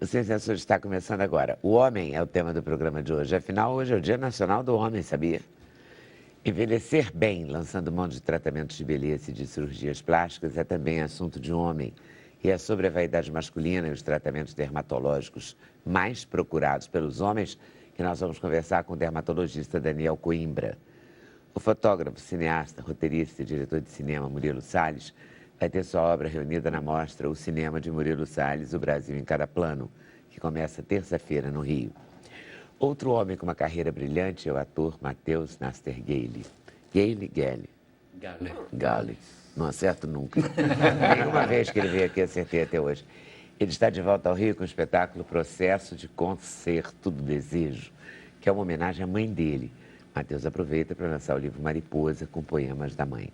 O Sem Censura está começando agora. O homem é o tema do programa de hoje. Afinal, hoje é o Dia Nacional do Homem, sabia? Envelhecer bem, lançando mão de tratamentos de beleza e de cirurgias plásticas, é também assunto de homem. E é sobre a vaidade masculina e os tratamentos dermatológicos mais procurados pelos homens que nós vamos conversar com o dermatologista Daniel Coimbra. O fotógrafo, cineasta, roteirista e diretor de cinema Murilo Salles vai ter sua obra reunida na mostra O Cinema de Murilo Salles, O Brasil em Cada Plano, que começa terça-feira no Rio. Outro homem com uma carreira brilhante é o ator Matheus Nastergaile. Gale. Não acerto nunca. Nenhuma vez que ele veio aqui acertei até hoje. Ele está de volta ao Rio com o espetáculo Processo de Concerto do Desejo, que é uma homenagem à mãe dele. Matheus aproveita para lançar o livro Mariposa, com poemas da mãe.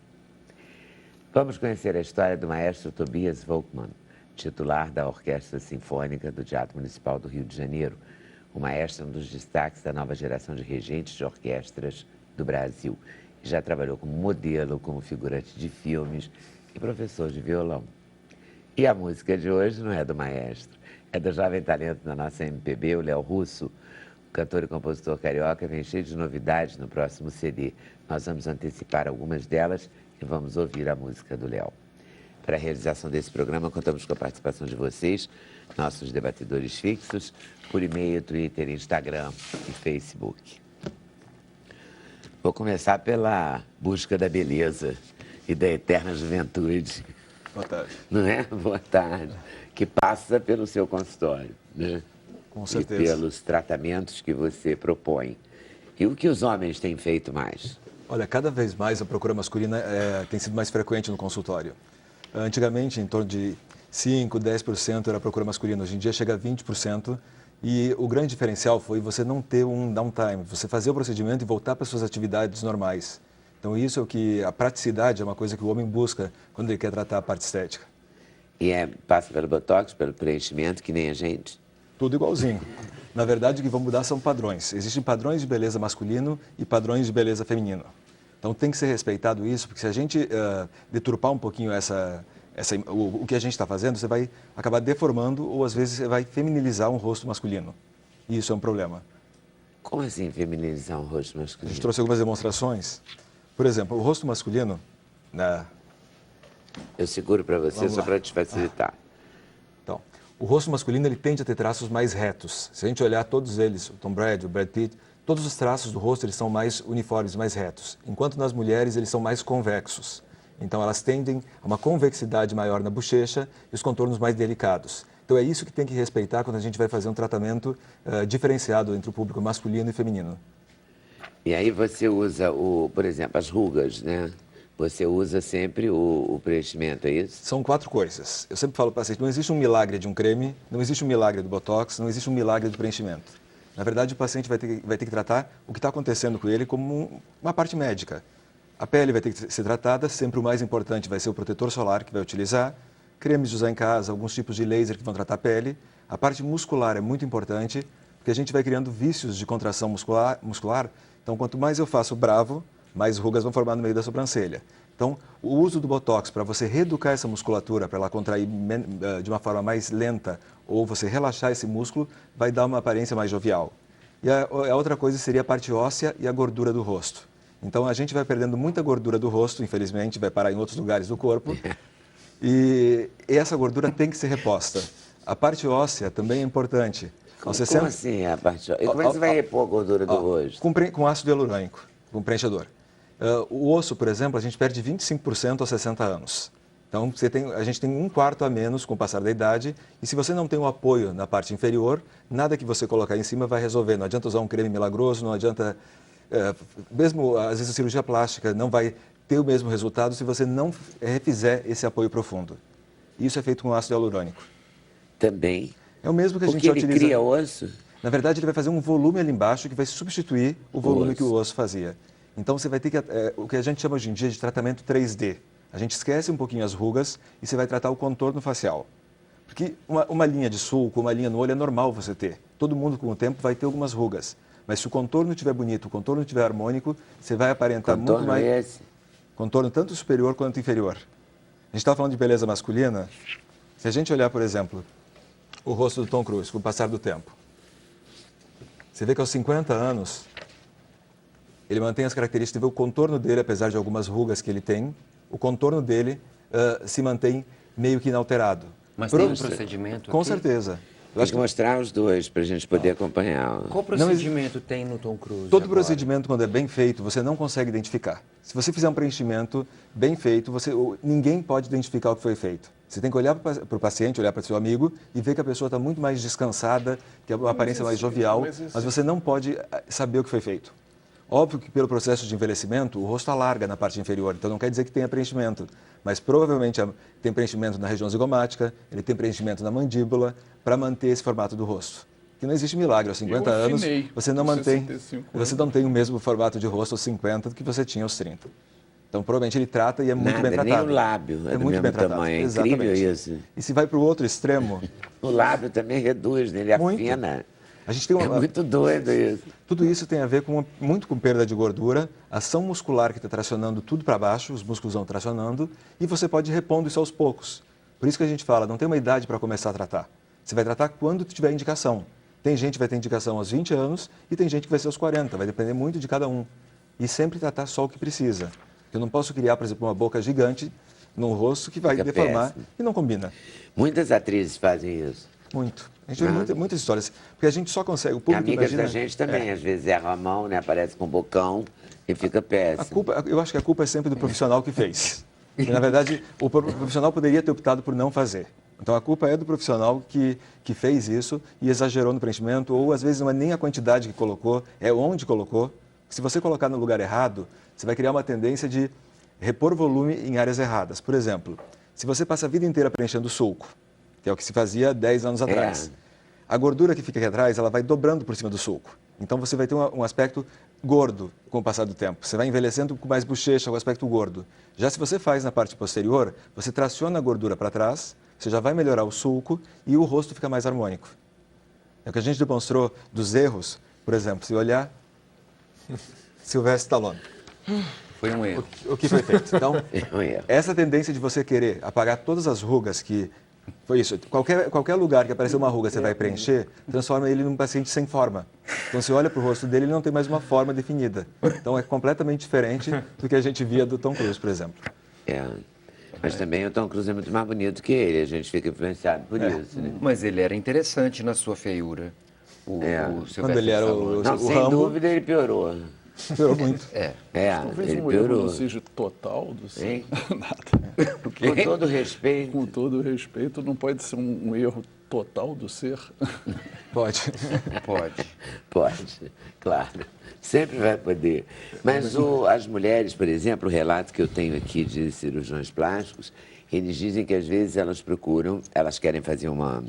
Vamos conhecer a história do maestro Tobias Volkmann, titular da Orquestra Sinfônica do Teatro Municipal do Rio de Janeiro. O maestro é um dos destaques da nova geração de regentes de orquestras do Brasil. Já trabalhou como modelo, como figurante de filmes e professor de violão. E a música de hoje não é do maestro, é do jovem talento da nossa MPB, o Léo Russo. O cantor e compositor carioca vem cheio de novidades no próximo CD. Nós vamos antecipar algumas delas e vamos ouvir a música do Léo. Para a realização desse programa, contamos com a participação de vocês, nossos debatedores fixos, por e-mail, Twitter, Instagram e Facebook. Vou começar pela busca da beleza e da eterna juventude. Boa tarde. Não é? Boa tarde. Que passa pelo seu consultório, né? Com certeza. E pelos tratamentos que você propõe. E o que os homens têm feito mais? Olha, cada vez mais a procura masculina tem sido mais frequente no consultório. Antigamente, em torno de 5%, 10% era a procura masculina. Hoje em dia chega a 20%. E o grande diferencial foi você não ter um downtime, você fazer o procedimento e voltar para suas atividades normais. Então isso é o que a praticidade é uma coisa que o homem busca quando ele quer tratar a parte estética. E passa pelo botox, pelo preenchimento, que nem a gente? Tudo igualzinho. Na verdade, o que vão mudar são padrões. Existem padrões de beleza masculino e padrões de beleza feminino. Então tem que ser respeitado isso, porque se a gente deturpar um pouquinho o que a gente está fazendo, você vai acabar deformando ou às vezes você vai feminilizar um rosto masculino. E isso é um problema. Como assim feminilizar um rosto A masculino? gente trouxe algumas demonstrações. Por exemplo, o rosto masculino... Eu seguro para você Vamos só lá. para te facilitar. Então, o rosto masculino ele tende a ter traços mais retos. Se a gente olhar todos eles, o Tom Brady, o Brad Pitt, todos os traços do rosto eles são mais uniformes, mais retos. Enquanto nas mulheres eles são mais convexos. Então elas tendem a uma convexidade maior na bochecha e os contornos mais delicados. Então é isso que tem que respeitar quando a gente vai fazer um tratamento diferenciado entre o público masculino e feminino. E aí você usa, por exemplo, as rugas, né? Você usa sempre o preenchimento, é isso? São 4 coisas. Eu sempre falo para o paciente, não existe um milagre de um creme, não existe um milagre do Botox, não existe um milagre do preenchimento. Na verdade, o paciente vai ter que tratar o que está acontecendo com ele como uma parte médica. A pele vai ter que ser tratada, sempre o mais importante vai ser o protetor solar que vai utilizar, cremes de usar em casa, alguns tipos de laser que vão tratar a pele. A parte muscular é muito importante, porque a gente vai criando vícios de contração muscular. Então, quanto mais eu faço bravo, mais rugas vão formar no meio da sobrancelha. Então, o uso do Botox para você reeducar essa musculatura, para ela contrair de uma forma mais lenta, ou você relaxar esse músculo, vai dar uma aparência mais jovial. E a outra coisa seria a parte óssea e a gordura do rosto. Então, a gente vai perdendo muita gordura do rosto, infelizmente, vai parar em outros lugares do corpo. E essa gordura tem que ser reposta. A parte óssea também é importante. Como assim a parte óssea? E como é que você vai repor a gordura do rosto? Com ácido hialurônico, com preenchedor. O osso, por exemplo, a gente perde 25% aos 60 anos. Então, a gente tem 1/4 a menos com o passar da idade. E se você não tem o apoio na parte inferior, nada que você colocar em cima vai resolver. Não adianta usar um creme milagroso, não adianta... mesmo, às vezes, a cirurgia plástica não vai ter o mesmo resultado se você não refizer esse apoio profundo. Isso é feito com ácido hialurônico. Também? É o mesmo que a gente Porque ele utiliza... cria osso? Na verdade, ele vai fazer um volume ali embaixo que vai substituir o volume que o osso fazia. Então, você vai ter que... o que a gente chama hoje em dia de tratamento 3D. A gente esquece um pouquinho as rugas e você vai tratar o contorno facial. Porque uma linha de sulco, uma linha no olho é normal você ter. Todo mundo, com o tempo, vai ter algumas rugas. Mas se o contorno estiver bonito, o contorno estiver harmônico, você vai aparentar muito mais... Esse? Contorno tanto superior quanto inferior. A gente estava falando de beleza masculina. Se a gente olhar, por exemplo, o rosto do Tom Cruise com o passar do tempo. Você vê que aos 50 anos, ele mantém as características, você vê o contorno dele, apesar de algumas rugas que ele tem, o contorno dele se mantém meio que inalterado. Mas tem um procedimento Com aqui? certeza. Eu Tem acho que mostrar os dois para a gente poder acompanhar. Qual procedimento tem no Tom Cruise todo agora? procedimento, quando é bem feito, você não consegue identificar. Se você fizer um preenchimento bem feito, ninguém pode identificar o que foi feito. Você tem que olhar para o paciente, olhar para o seu amigo e ver que a pessoa está muito mais descansada, que a aparência é mais jovial, mas você não pode saber o que foi feito. Óbvio que pelo processo de envelhecimento, o rosto alarga na parte inferior, então não quer dizer que tenha preenchimento, mas provavelmente tem preenchimento na região zigomática, ele tem preenchimento na mandíbula, para manter esse formato do rosto. Que não existe milagre, aos 50 anos você não tem o mesmo formato de rosto aos 50 do que você tinha aos 30. Então provavelmente ele trata e é muito bem tratado. Nem o lábio é do muito mesmo bem tratado. tamanho, é Exatamente. incrível isso. E se vai para o outro extremo... O lábio também reduz, né? Ele Muito. afina. A gente tem É muito doido isso. Tudo isso tem a ver muito com perda de gordura, ação muscular que está tracionando tudo para baixo, os músculos vão tracionando, e você pode ir repondo isso aos poucos. Por isso que a gente fala, não tem uma idade para começar a tratar. Você vai tratar quando tiver indicação. Tem gente que vai ter indicação aos 20 anos e tem gente que vai ser aos 40, vai depender muito de cada um. E sempre tratar só o que precisa. Eu não posso criar, por exemplo, uma boca gigante num rosto que vai deformar e não combina. Muitas atrizes fazem isso. Muito. A gente vê muitas histórias, porque a gente só consegue, o público Amigas imagina... da gente também, às vezes erra a mão, né? Aparece com bocão e fica péssimo. Eu acho que a culpa é sempre do profissional que fez. E, na verdade, o profissional poderia ter optado por não fazer. Então, a culpa é do profissional que fez isso e exagerou no preenchimento, ou às vezes não é nem a quantidade que colocou, é onde colocou. Se você colocar no lugar errado, você vai criar uma tendência de repor volume em áreas erradas. Por exemplo, se você passa a vida inteira preenchendo o sulco, que é o que se fazia 10 anos atrás, a gordura que fica aqui atrás, ela vai dobrando por cima do sulco. Então, você vai ter um aspecto gordo com o passar do tempo. Você vai envelhecendo com mais bochecha, com aspecto gordo. Já se você faz na parte posterior, você traciona a gordura para trás, você já vai melhorar o sulco e o rosto fica mais harmônico. É o que a gente demonstrou dos erros, por exemplo, se olhar Sylvester Stallone. Foi um erro. O que foi feito? Então, um erro. essa tendência de você querer apagar todas as rugas que... Foi isso. Qualquer lugar que aparecer uma ruga, você vai preencher, transforma ele num paciente sem forma. Então, você olha para o rosto dele, ele não tem mais uma forma definida. Então, é completamente diferente do que a gente via do Tom Cruise, por exemplo. Mas também o Tom Cruise é muito mais bonito que ele, a gente fica influenciado por isso, né? Mas ele era interessante na sua feiura. Quando ele era o Não, sem Rambo, dúvida ele piorou. piorou muito. Talvez ele um erro não piorou. seja total do seu. Hein? Nada. Com todo respeito. Com todo respeito, não pode ser um erro total do ser. Pode. Pode, claro. Sempre vai poder. Mas as mulheres, por exemplo, o relato que eu tenho aqui de cirurgiões plásticos, eles dizem que às vezes elas querem fazer uma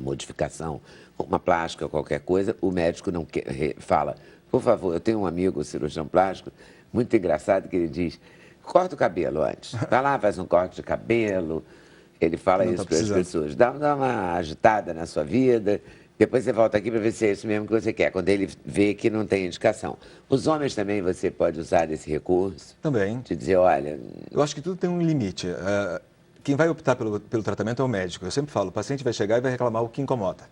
modificação, uma plástica, qualquer coisa, o médico não fala, por favor, eu tenho um amigo cirurgião plástico, muito engraçado, que ele diz, corta o cabelo antes. Vai lá, faz um corte de cabelo. Ele fala isso para as pessoas. Dá uma agitada na sua vida, depois você volta aqui para ver se é isso mesmo que você quer, quando ele vê que não tem indicação. Os homens também, você pode usar esse recurso? Também. De dizer, olha... Eu acho que tudo tem um limite. Quem vai optar pelo tratamento é o médico. Eu sempre falo, o paciente vai chegar e vai reclamar o que incomoda.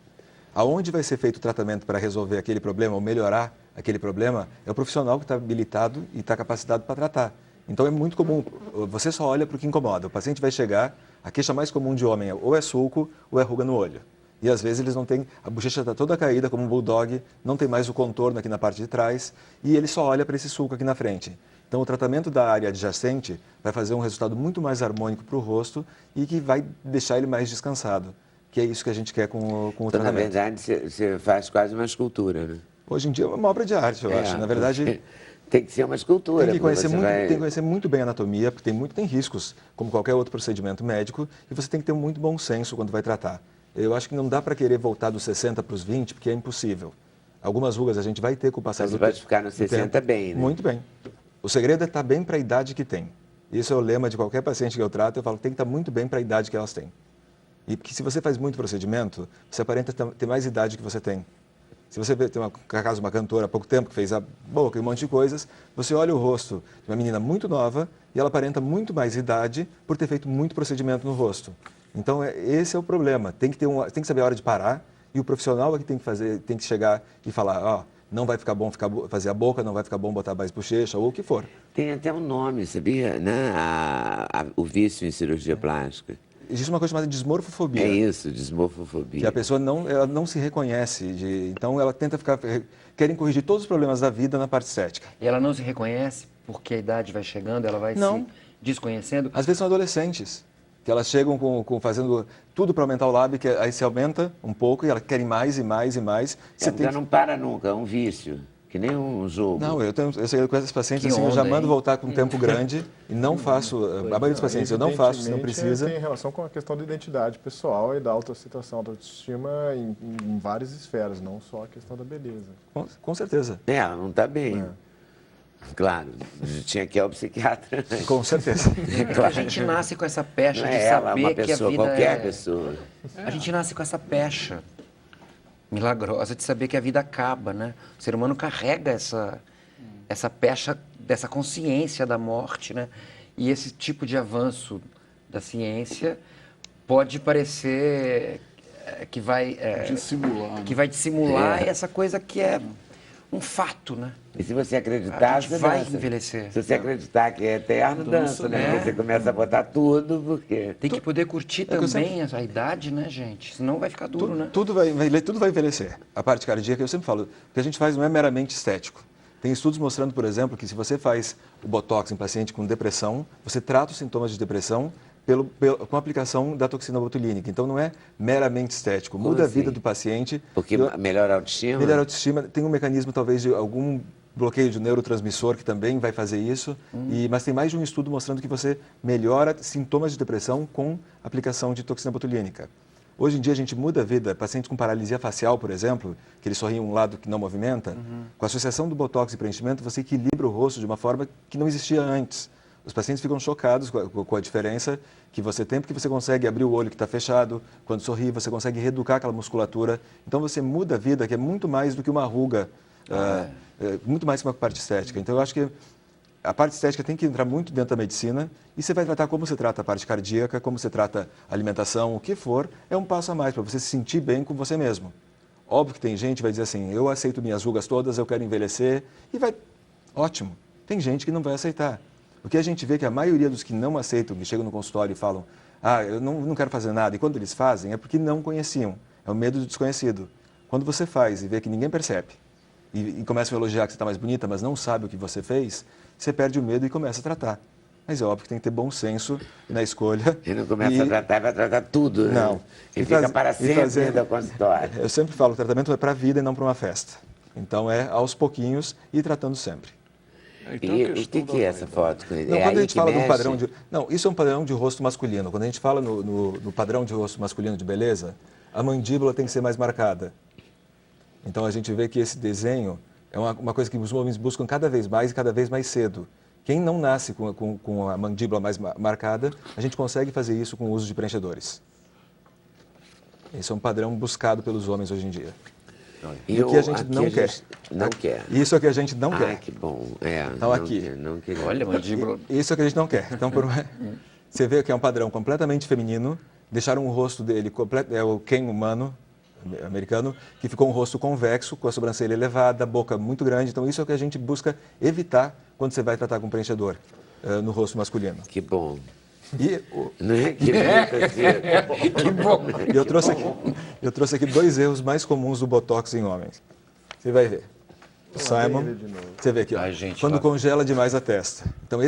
Aonde vai ser feito o tratamento para resolver aquele problema ou melhorar aquele problema, é o profissional que está habilitado e está capacitado para tratar. Então é muito comum, você só olha para o que incomoda. O paciente vai chegar, a queixa mais comum de homem ou é sulco ou é ruga no olho. E às vezes eles não têm, a bochecha está toda caída como um bulldog, não tem mais o contorno aqui na parte de trás e ele só olha para esse sulco aqui na frente. Então o tratamento da área adjacente vai fazer um resultado muito mais harmônico para o rosto e que vai deixar ele mais descansado. Que é isso que a gente quer com o tratamento. Na verdade, você faz quase uma escultura, né? Hoje em dia é uma obra de arte, eu acho. Na verdade... Tem que ser uma escultura. Tem que conhecer muito bem a anatomia, porque tem riscos, como qualquer outro procedimento médico, e você tem que ter muito bom senso quando vai tratar. Eu acho que não dá para querer voltar dos 60 para os 20, porque é impossível. Algumas rugas a gente vai ter com o passar do tempo. Você vai ficar nos 60 bem, né? Muito bem. O segredo é estar bem para a idade que tem. Isso é o lema de qualquer paciente que eu trato, eu falo que tem que estar muito bem para a idade que elas têm. E porque se você faz muito procedimento, você aparenta ter mais idade que você tem. Se você vê, tem uma cantora há pouco tempo que fez a boca e um monte de coisas, você olha o rosto de uma menina muito nova e ela aparenta muito mais idade por ter feito muito procedimento no rosto. Então, esse é o problema. Tem que saber a hora de parar e o profissional é que tem que chegar e falar, ó, não vai ficar bom fazer a boca, não vai ficar bom botar mais bochecha ou o que for. Tem até um nome, sabia? Né? O vício em cirurgia plástica. Existe uma coisa chamada dismorfofobia. É isso, dismorfofobia. Que a pessoa ela não se reconhece. Então, ela tenta querem corrigir todos os problemas da vida na parte estética. E ela não se reconhece porque a idade vai chegando, ela vai se desconhecendo? Às vezes são adolescentes, que elas chegam fazendo tudo para aumentar o lábio, que aí se aumenta um pouco e elas querem mais e mais e mais. Já não para nunca, é um vício, que nem um jogo. Não, eu sei com essas pacientes, Que assim, eu já onda, mando hein? voltar com um tempo grande e não faço, a maioria dos pacientes eu não faço se não precisa. Tem relação com a questão da identidade pessoal e da autoaceitação, da autoestima em várias esferas, não só a questão da beleza. Com certeza. Ela não está bem. Claro, tinha que ir ao psiquiatra. Com certeza. A gente nasce com essa pecha Não de é ela, saber uma que a pessoa, vida qualquer pessoa. A gente nasce com essa pecha milagrosa de saber que a vida acaba, né? O ser humano carrega essa pecha dessa consciência da morte, né? E esse tipo de avanço da ciência pode parecer que vai Dissimular, que vai dissimular essa coisa que é um fato, né? E se você acreditar, A gente você vai dança. envelhecer. Se você acreditar que é eterno, dança, né? Porque você começa a botar tudo, porque... Tem que poder curtir também a idade, né, gente? Senão vai ficar duro, né? Tudo vai envelhecer. A parte cardíaca, eu sempre falo, o que a gente faz não é meramente estético. Tem estudos mostrando, por exemplo, que se você faz o Botox em paciente com depressão, você trata os sintomas de depressão com a aplicação da toxina botulínica. Então, não é meramente estético. Muda a vida do paciente. Porque melhora a autoestima? Melhora a autoestima. Tem um mecanismo, talvez, de algum bloqueio de neurotransmissor que também vai fazer isso. Mas tem mais de um estudo mostrando que você melhora sintomas de depressão com aplicação de toxina botulínica. Hoje em dia a gente muda a vida. Pacientes com paralisia facial, por exemplo, que ele sorri um lado que não movimenta, com a associação do botox e preenchimento, você equilibra o rosto de uma forma que não existia antes. Os pacientes ficam chocados com a diferença que você tem, porque você consegue abrir o olho que está fechado, quando sorri, você consegue reeducar aquela musculatura. Então você muda a vida, que é muito mais do que uma ruga, muito mais que uma parte estética. Então eu acho que a parte estética tem que entrar muito dentro da medicina e você vai tratar como você trata a parte cardíaca, como você trata a alimentação, o que for, é um passo a mais para você se sentir bem com você mesmo. Óbvio que tem gente que vai dizer assim, eu aceito minhas rugas todas, eu quero envelhecer, e vai, ótimo. Tem gente que não vai aceitar. O que a gente vê é que a maioria dos que não aceitam, que chegam no consultório e falam, eu não quero fazer nada, e quando eles fazem é porque não conheciam, é o medo do desconhecido. Quando você faz e vê que ninguém percebe, e começa a elogiar que você está mais bonita, mas não sabe o que você fez, você perde o medo e começa a tratar. Mas é óbvio que tem que ter bom senso na escolha. E não começa a tratar, vai tratar tudo, né? Não. E fica para sempre dentro do consultório. Eu sempre falo, o tratamento é para a vida e não para uma festa. Então é aos pouquinhos e tratando sempre. Então, a E o questão que é essa foto? Não, É quando aí a gente que fala de um mexe? padrão de... Não, isso é um padrão de rosto masculino. Quando a gente fala no padrão de rosto masculino de beleza, a mandíbula tem que ser mais marcada. Então a gente vê que esse desenho é uma coisa que os homens buscam cada vez mais e cada vez mais cedo. Quem não nasce com a mandíbula mais marcada, a gente consegue fazer isso com o uso de preenchedores. Esse é um padrão buscado pelos homens hoje em dia. E o que a gente não quer. Não quer. Isso é o que a gente não Ai, quer. que bom. Então, não aqui. Não queria. Olha, mandíbula. Isso é o que a gente não quer. Então, você vê que é um padrão completamente feminino, deixaram o rosto dele, é o Ken humano, americano, que ficou um rosto convexo, com a sobrancelha elevada, a boca muito grande. Então, isso é o que a gente busca evitar quando você vai tratar com preenchedor no rosto masculino. Que bom. E Né? Que bom. Que bom. eu trouxe aqui 2 erros mais comuns do Botox em homens. Você vai ver. O Simon, você vê aqui, ó, Ai, gente, quando lá. congela demais a testa. Então,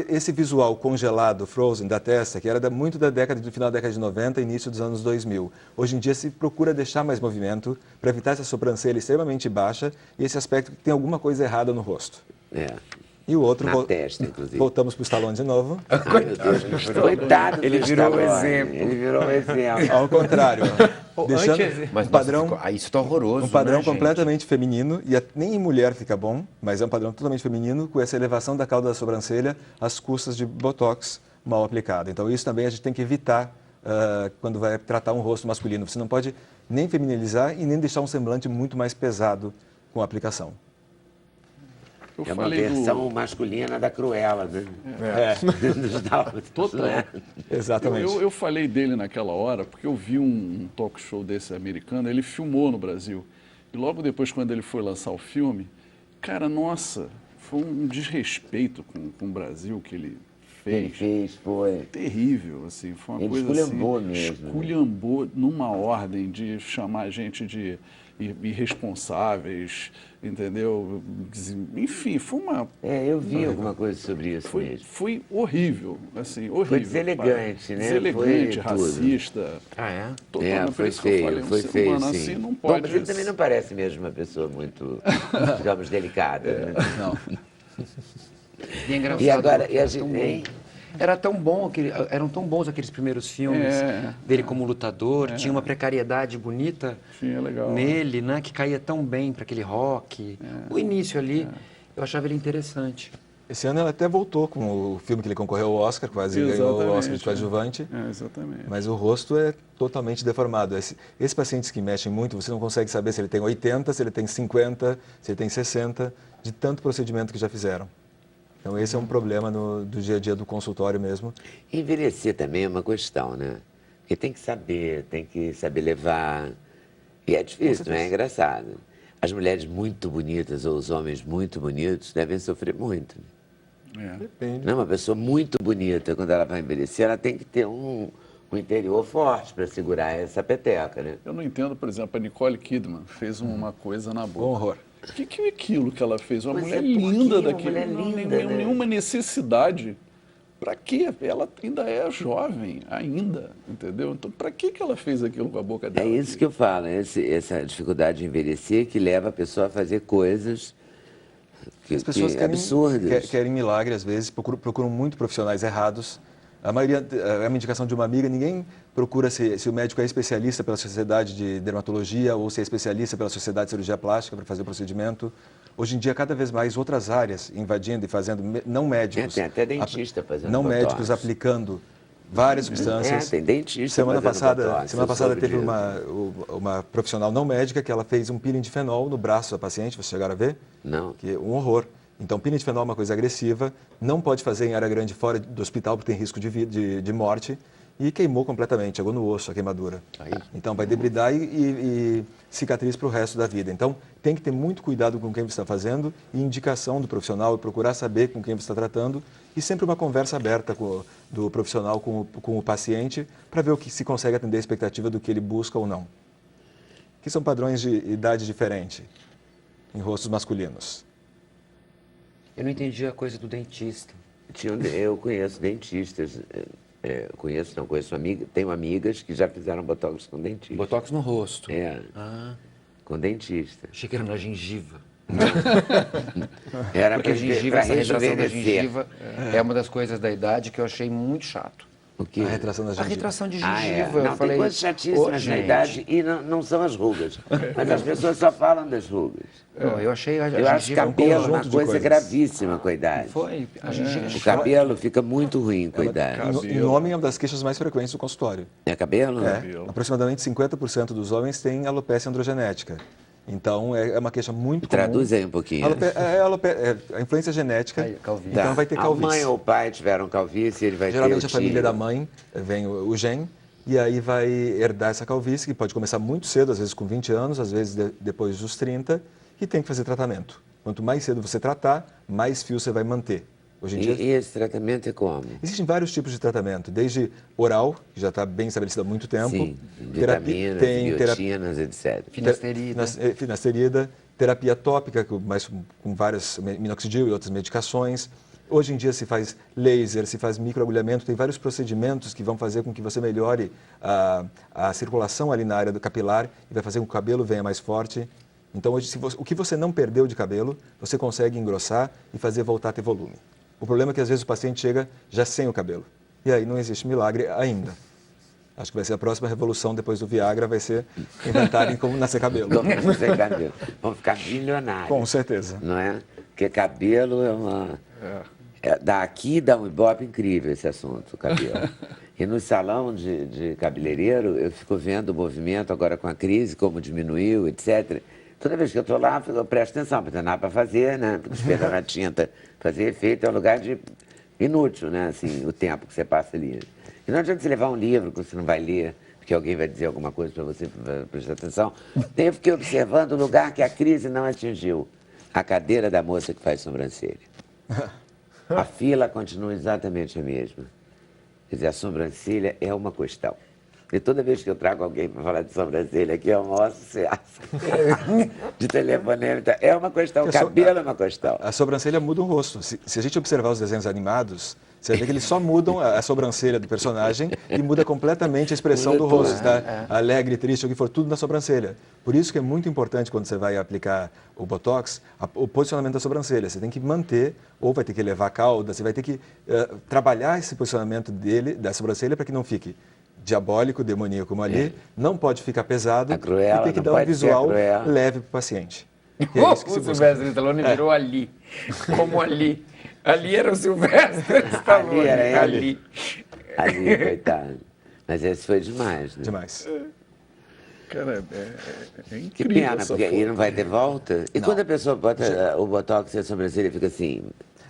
esse visual congelado, frozen, da testa, que era muito do final da década de 90 e início dos anos 2000. Hoje em dia se procura deixar mais movimento para evitar essa sobrancelha extremamente baixa e esse aspecto que tem alguma coisa errada no rosto. E o outro, Na testa, inclusive. voltamos para o Stallone de novo. Ai, meu Deus. Coitado do Ele virou um Stallone. exemplo. Ele virou um exemplo. Ao contrário, deixando Mas um padrão, isso tá horroroso, um padrão né, gente? completamente feminino, e nem em mulher fica bom, mas é um padrão totalmente feminino, com essa elevação da cauda da sobrancelha às custas de Botox mal aplicado. Então isso também a gente tem que evitar quando vai tratar um rosto masculino. Você não pode nem feminilizar e nem deixar um semblante muito mais pesado com a aplicação. Eu É uma falei versão masculina da Cruella, né? Dos Dálmatas, Total. né? Exatamente. Eu falei dele naquela hora porque eu vi um talk show desse americano, ele filmou no Brasil. E logo depois, quando ele foi lançar o filme, cara, nossa, foi um desrespeito com o Brasil que ele Ele fez. fez, foi. Terrível, assim, foi uma Ele coisa esculhambou assim, mesmo, né? esculhambou numa ordem de chamar a gente de irresponsáveis, entendeu? Enfim, foi uma... Eu vi alguma coisa sobre isso mesmo. Foi horrível, assim, horrível. Foi deselegante, né? Deselegante, Foi tudo. racista. Ah, é? Totalmente, por Foi isso que eu falei, feio, foi ser feio, humano sim. assim não Bom, pode... mas ele também não parece mesmo uma pessoa muito, digamos, delicada, né? Não. E é engraçado. E agora, porque e a gente, hein? Era tão bom, eram tão bons aqueles primeiros filmes dele como lutador, tinha uma precariedade bonita Tinha, legal. nele, né, que caía tão bem para aquele rock. O início ali, eu achava ele interessante. Esse ano ela até voltou com o filme que ele concorreu ao Oscar, quase ganhou o Oscar de coadjuvante. Exatamente. Mas o rosto é totalmente deformado. Esses pacientes que mexem muito, você não consegue saber se ele tem 80, se ele tem 50, se ele tem 60, de tanto procedimento que já fizeram. Então esse é um problema do dia a dia do consultório mesmo. Envelhecer também é uma questão, né? Porque tem que saber levar. E é difícil, não é engraçado. As mulheres muito bonitas ou os homens muito bonitos devem sofrer muito. Depende. Não, uma pessoa muito bonita, quando ela vai envelhecer, ela tem que ter um interior forte para segurar essa peteca, né? Eu não entendo, por exemplo, a Nicole Kidman fez uma coisa na Um boca. horror. O que é aquilo que ela fez? Uma Pois mulher é, por quê? linda Uma daquele. mulher Não, linda, né? nenhuma necessidade. Para quê? Ela ainda é jovem, ainda, entendeu? Então, para que ela fez aquilo com a boca É dela? isso que eu falo, essa dificuldade de envelhecer que leva a pessoa a fazer coisas As pessoas absurdas. querem milagre, às vezes, procuram muito profissionais errados. A maioria, é uma indicação de uma amiga, ninguém procura se o médico é especialista pela Sociedade de Dermatologia ou se é especialista pela Sociedade de Cirurgia Plástica para fazer o procedimento. Hoje em dia, cada vez mais outras áreas invadindo e fazendo, não médicos. Tem até dentista fazendo Não botox. médicos aplicando várias substâncias. Tem dentista Semana fazendo passada, botox, semana eu passada soube teve disso. uma profissional não médica que ela fez um peeling de fenol no braço da paciente, vocês chegaram a ver? Não. Que é um horror. Então, peeling de fenol é uma coisa agressiva, não pode fazer em área grande fora do hospital porque tem risco de morte. E queimou completamente, chegou no osso a queimadura. Então, vai debridar e cicatriz para o resto da vida. Então, tem que ter muito cuidado com quem você está fazendo e indicação do profissional e procurar saber com quem você está tratando e sempre uma conversa aberta do profissional com o paciente para ver o que se consegue atender a expectativa do que ele busca ou não. Que são padrões de idade diferente em rostos masculinos. Eu não entendi a coisa do dentista. Eu conheço dentistas, tenho amigas que já fizeram botox com dentista. Botox no rosto. É, com dentista. Achei que era na gengiva. Era Porque a gengiva, essa retração da rejuvenescer. gengiva é uma das coisas da idade que eu achei muito chato. O quê? A retração da A gengiva. retração de Ah, é. gengiva. Não, Eu falei, tem coisas chatíssimas "Ô, na gente." idade e não são as rugas. Mas as pessoas só falam das rugas. Não, eu achei a Eu acho gengiva cabelo uma conjunto de coisa coisas. gravíssima com a idade. Foi, a gengiva. O cabelo fica muito ruim com a idade. Em homem é uma das queixas mais frequentes do consultório. É cabelo? Aproximadamente 50% dos homens têm alopecia androgenética. Então, é uma queixa muito comum. Traduz aí um pouquinho. A influência genética, Aí, calvície. então vai ter calvície. A mãe ou o pai tiveram calvície, ele vai Geralmente ter a o família tio. da mãe vem o gene e aí vai herdar essa calvície, que pode começar muito cedo, às vezes com 20 anos, às vezes depois dos 30, e tem que fazer tratamento. Quanto mais cedo você tratar, mais fio você vai manter. Hoje em dia, E esse tratamento é como? existem vários tipos de tratamento, desde oral, que já está bem estabelecido há muito tempo. Sim, vitaminas, biotinas, etc. Finasterida. Finasterida, terapia tópica, com várias, minoxidil e outras medicações. Hoje em dia se faz laser, se faz microagulhamento, tem vários procedimentos que vão fazer com que você melhore a circulação ali na área do capilar e vai fazer com que o cabelo venha mais forte. Então, hoje, o que você não perdeu de cabelo, você consegue engrossar e fazer voltar a ter volume. O problema é que às vezes o paciente chega já sem o cabelo. E aí não existe milagre ainda. Acho que vai ser a próxima revolução depois do Viagra, vai ser inventarem como nascer cabelo. Como nascer cabelo. Vão ficar milionários. Com certeza. Não é? Porque cabelo é uma... Daqui dá um ibope incrível esse assunto, o cabelo. E no salão de cabeleireiro, eu fico vendo o movimento agora com a crise, como diminuiu, etc. Toda vez que eu estou lá, eu presto atenção, porque não tem nada para fazer, né? Fico esperando a tinta fazer efeito, é um lugar de inútil, né? Assim, o tempo que você passa ali. E não adianta você levar um livro que você não vai ler, porque alguém vai dizer alguma coisa para você prestar atenção. Eu fiquei observando o lugar que a crise não atingiu. A cadeira da moça que faz sobrancelha. A fila continua exatamente a mesma. Quer dizer, a sobrancelha é uma questão. E toda vez que eu trago alguém para falar de sobrancelha aqui, é um maior sucesso. De telefonema, é uma questão, o cabelo é uma questão. A sobrancelha muda o rosto. Se a gente observar os desenhos animados, você vai ver que eles só mudam a sobrancelha do personagem e muda completamente a expressão do rosto. Está alegre, triste, o que for, tudo na sobrancelha. Por isso que é muito importante, quando você vai aplicar o Botox, o posicionamento da sobrancelha. Você tem que manter, ou vai ter que elevar a cauda, você vai ter que trabalhar esse posicionamento da sobrancelha para que não fique diabólico, demoníaco como ali, não pode ficar pesado Cruella, e tem que dar um visual leve para o paciente. Que é isso que O Sylvester Stallone virou ali, como ali. Ali era o Sylvester Stallone. Ali era ele. Ali, coitado. Mas esse foi demais, né? Demais. Cara, é incrível. Que pena, essa porque foto. aí não vai ter volta. E quando a pessoa bota o Botox e a sobrancelha fica assim...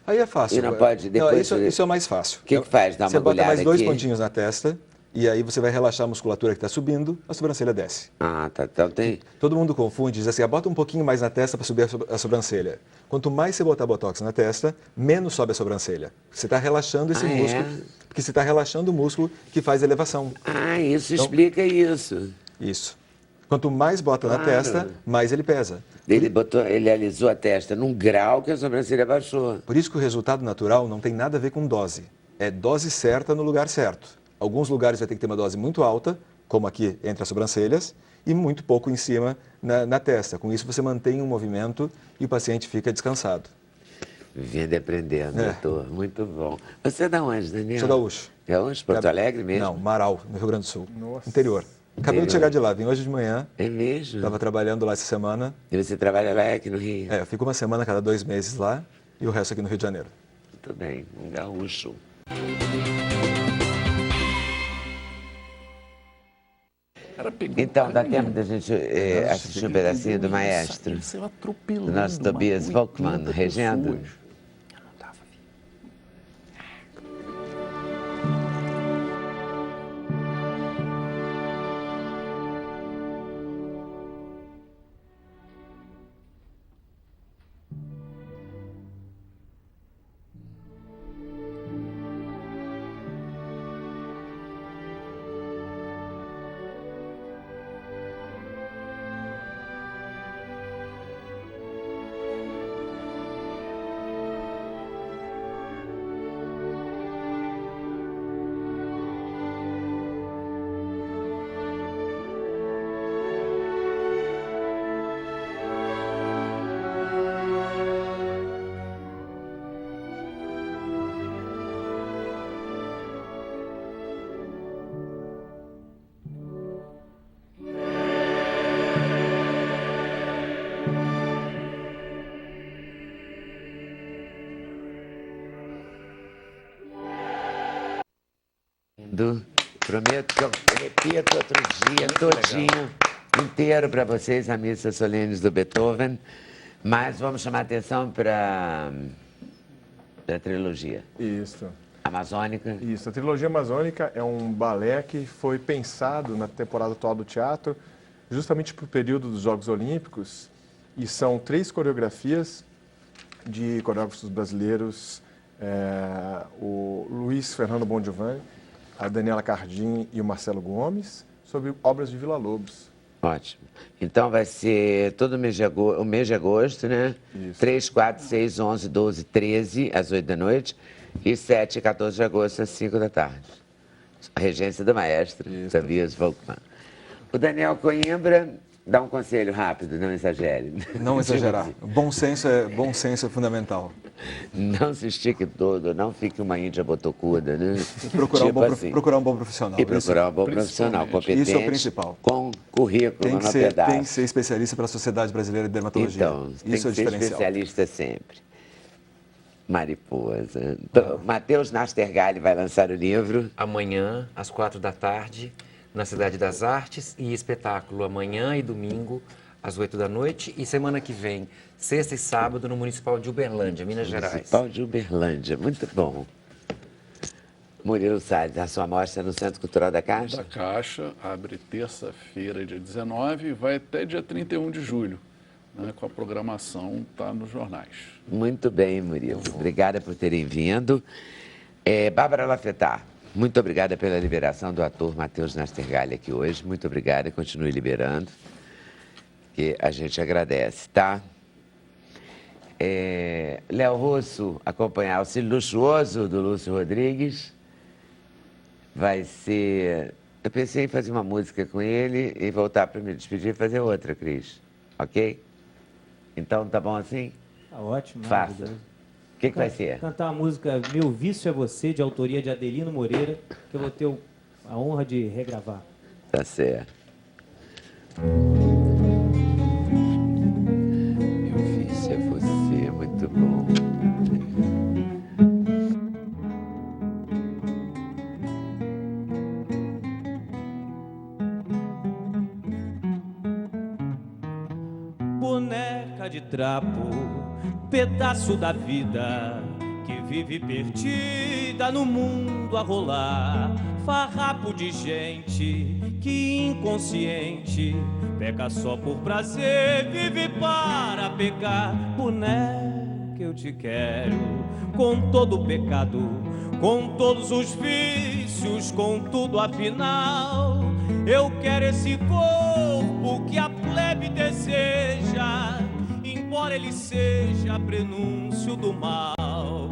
Aí é fácil. E não pode depois... Isso é o mais fácil. O que faz? Dá uma Você bota agulhada mais 2 aqui? pontinhos na testa e aí você vai relaxar a musculatura que está subindo, a sobrancelha desce. Ah, tá. Então tem... Todo mundo confunde, diz assim, bota um pouquinho mais na testa para subir a sobrancelha. Quanto mais você botar Botox na testa, menos sobe a sobrancelha. Você está relaxando esse músculo, porque você está relaxando o músculo que faz a elevação. Ah, isso explica isso. Isso. Quanto mais bota na testa, mais ele pesa. Ele alisou a testa num grau que a sobrancelha baixou. Por isso que o resultado natural não tem nada a ver com dose. É dose certa no lugar certo. Alguns lugares vai ter que ter uma dose muito alta, como aqui entre as sobrancelhas, e muito pouco em cima na testa. Com isso você mantém um movimento e o paciente fica descansado. Vivendo e aprendendo, doutor. Muito bom. Você é da onde, Daniel? Sou gaúcho. Gaúcho? Porto Alegre mesmo? Não, Marau, no Rio Grande do Sul. Nossa. Interior. Acabei de chegar de lá, vim hoje de manhã. É mesmo? Estava trabalhando lá essa semana. E você trabalha lá aqui no Rio? Eu fico uma semana a cada 2 meses lá e o resto aqui no Rio de Janeiro. Muito bem, um gaúcho. Então, dá tempo da gente assistir um pedacinho do Maestro? Do nosso Tobias Volkmann, regendo? Prometo que eu repito outro dia, todinho, inteiro para vocês, a missa solenes do Beethoven, mas vamos chamar a atenção para a trilogia. Isso. Amazônica. Isso. A trilogia amazônica é um balé que foi pensado na temporada atual do teatro justamente para o período dos Jogos Olímpicos e são 3 coreografias de coreógrafos brasileiros, o Luiz Fernando Bongiovanni, a Daniela Cardim e o Marcelo Gomes, sobre obras de Villa-Lobos. Ótimo. Então vai ser todo o mês de agosto, né? Isso. 3, 4, 6, 11, 12, 13, às 8 da noite. E 7 e 14 de agosto, às 5 da tarde. A regência do maestro, Tobias Volkmann. O Daniel Coimbra dá um conselho rápido, não exagere. Não exagerar. Bom senso é fundamental. Não se estique todo, não fique uma índia botocuda, né? Procurar um bom profissional. E procurar um bom profissional, competente. Isso é o principal. Com currículo, Tem no que pedaço. ser especialista pela Sociedade Brasileira de Dermatologia. Então, tem isso é o que ser diferencial. especialista sempre. Mariposa. Então, Matheus Nastergalli vai lançar o livro. Amanhã, às 4 da tarde, na Cidade das Artes, e espetáculo amanhã e domingo, às 8 da noite. E semana que vem, sexta e sábado, no Municipal de Uberlândia, Minas Gerais. Municipal de Uberlândia, muito bom. Murilo Salles, a sua mostra no Centro Cultural da Caixa? Da Caixa, abre terça-feira, dia 19, e vai até dia 31 de julho, né, com a programação tá nos jornais. Muito bem, Murilo. Obrigada por terem vindo. Bárbara Lafetar, muito obrigada pela liberação do ator Matheus Nastergalli aqui hoje. Muito obrigada e continue liberando, que a gente agradece, tá? Léo Russo, acompanhar o Auxílio Luxuoso do Lúcio Rodrigues. Vai ser... Eu pensei em fazer uma música com ele e voltar para me despedir e fazer outra, Cris. Ok? Então, tá bom assim? Tá ótimo. Faça. O que vai ser? Cantar a música Meu Vício é Você, de autoria de Adelino Moreira, que eu vou ter a honra de regravar. Tá certo. Meu vício é você, muito bom. Boneca de trapo, pedaço da vida, que vive perdida no mundo a rolar. Farrapo de gente que inconsciente peca só por prazer, vive para pecar. Boneca, eu te quero com todo o pecado, com todos os vícios, com tudo afinal. Eu quero esse corpo que a plebe deseja, embora ele seja prenúncio do mal.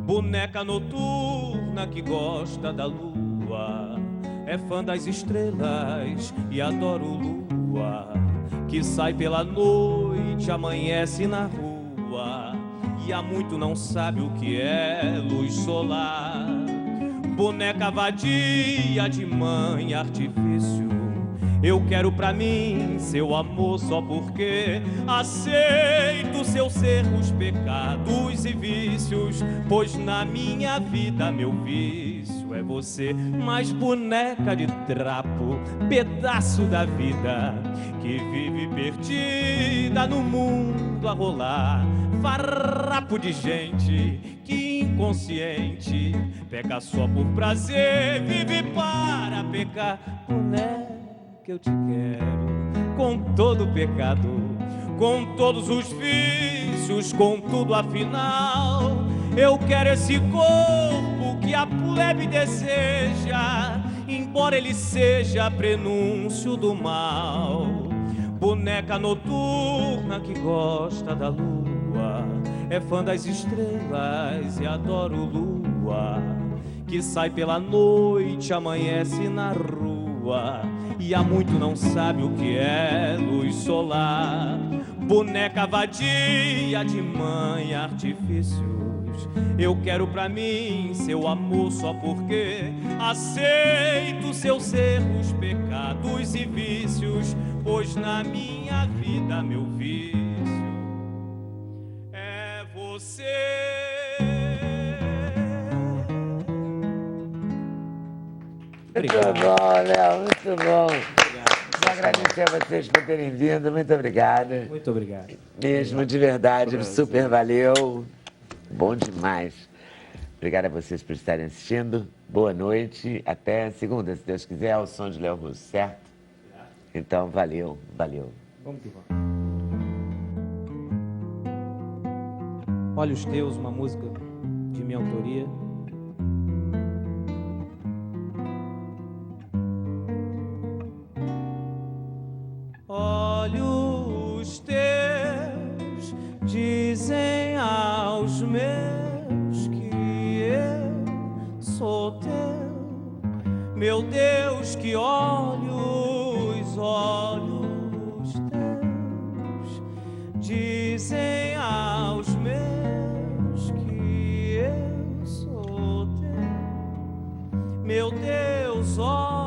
Boneca noturna que gosta da lua, é fã das estrelas e adora o lua, que sai pela noite, amanhece na rua, e há muito não sabe o que é luz solar. Boneca vadia de mãe artifício, eu quero pra mim seu amor só porque aceito seu ser os pecados e vícios, pois na minha vida meu vício é você. Mas boneca de trapo, pedaço da vida, que vive perdida no mundo a rolar. Farrapo de gente que inconsciente peca só por prazer, vive para pecar. Boneca, que eu te quero com todo o pecado, com todos os vícios, com tudo afinal. Eu quero esse corpo que a plebe deseja, embora ele seja prenúncio do mal. Boneca noturna que gosta da lua, é fã das estrelas e adora o lua, que sai pela noite, amanhece na rua, e há muito não sabe o que é luz solar. Boneca vadia de mãe artifícios, eu quero pra mim seu amor só porque aceito seu ser os pecados e vícios, pois na minha vida meu vício é você. Muito bom, Léo, muito bom. Quero agradecer a vocês por terem vindo, muito obrigada. Muito obrigado. Mesmo, de verdade, super valeu. Bom demais. Obrigada a vocês por estarem assistindo. Boa noite. Até segunda, se Deus quiser, ao som de Léo Russo, certo? Então, valeu, valeu. Vamos que vamos. Olhos Teus, uma música de minha autoria. Olhos teus dizem aos meus que eu sou teu, meu Deus, que olhos teus dizem aos meus que eu sou teu, meu Deus, olhos